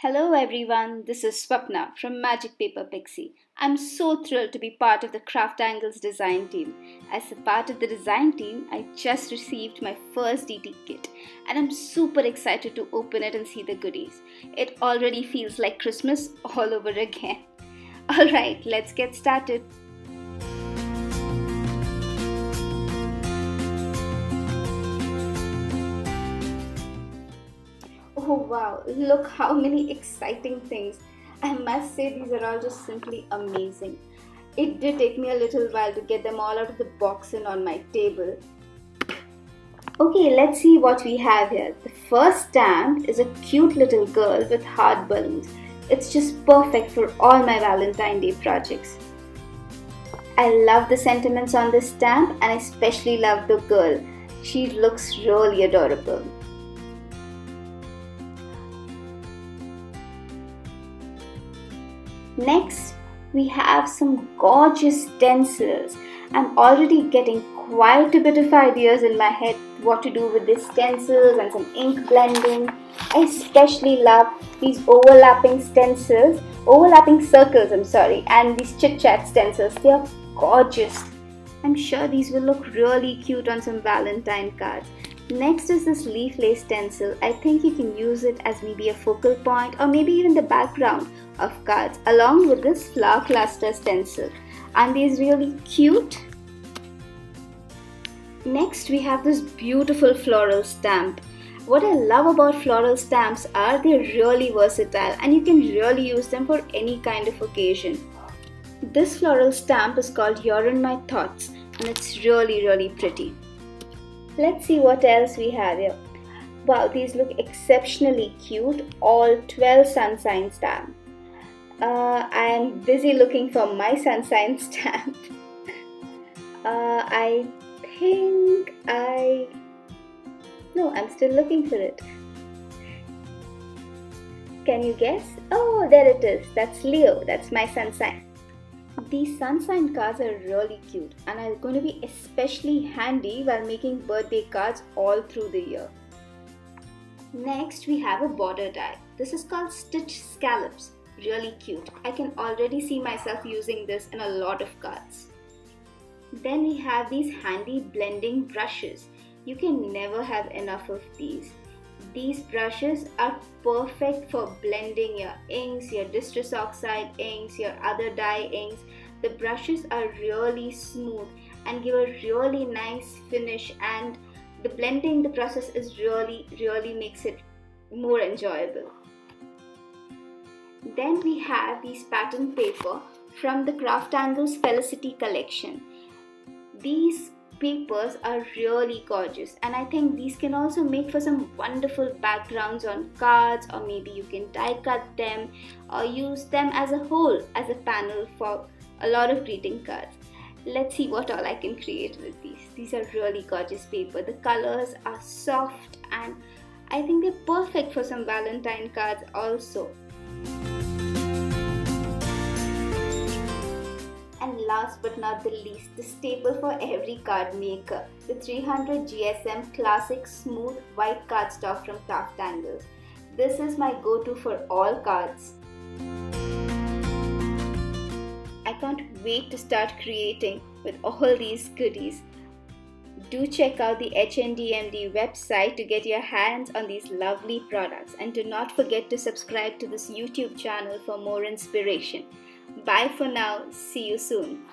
Hello everyone, this is Swapna from Magic Paper Pixie. I'm so thrilled to be part of the CrafTangles design team. As a part of the design team, I just received my first DT kit and I'm super excited to open it and see the goodies. It already feels like Christmas all over again. Alright, let's get started. Oh wow, look how many exciting things. I must say these are all just simply amazing. It did take me a little while to get them all out of the box and on my table. Okay, let's see what we have here. The first stamp is a cute little girl with heart balloons. It's just perfect for all my Valentine Day projects. I love the sentiments on this stamp and I especially love the girl. She looks really adorable. Next, we have some gorgeous stencils. I'm already getting quite a bit of ideas in my head what to do with these stencils and some ink blending. I especially love these overlapping circles, and these chit-chat stencils. They are gorgeous. I'm sure these will look really cute on some Valentine cards. Next is this leaf lace stencil. I think you can use it as maybe a focal point or maybe even the background of cards along with this flower cluster stencil. Aren't these really cute? Next we have this beautiful floral stamp. What I love about floral stamps are they're really versatile and you can really use them for any kind of occasion. This floral stamp is called You're in My Thoughts and it's really pretty. Let's see what else we have here. Wow, these look exceptionally cute. All 12 sun sign stamps. I am busy looking for my sun sign stamp. I'm still looking for it. Can you guess? Oh, there it is. That's Leo. That's my sun sign. These sun sign cards are really cute and are going to be especially handy while making birthday cards all through the year. Next, we have a border die. This is called Stitch Scallops. Really cute. I can already see myself using this in a lot of cards. Then we have these handy blending brushes. You can never have enough of these. These brushes are perfect for blending your inks, your Distress Oxide inks, your other dye inks. The brushes are really smooth and give a really nice finish, and the blending, the process is really makes it more enjoyable. Then we have these pattern paper from the CrafTangles Felicity collection. These papers are really gorgeous and I think these can also make for some wonderful backgrounds on cards, or maybe you can die cut them or use them as a whole as a panel for a lot of greeting cards. Let's see what all I can create with these. These are really gorgeous paper. The colors are soft and I think they're perfect for some Valentine cards also. And last but not the least, the staple for every card maker, the 300 GSM Classic Smooth White Cardstock from CrafTangles. This is my go-to for all cards. I can't wait to start creating with all these goodies. Do check out the HNDMD website to get your hands on these lovely products, and do not forget to subscribe to this YouTube channel for more inspiration. Bye for now. See you soon.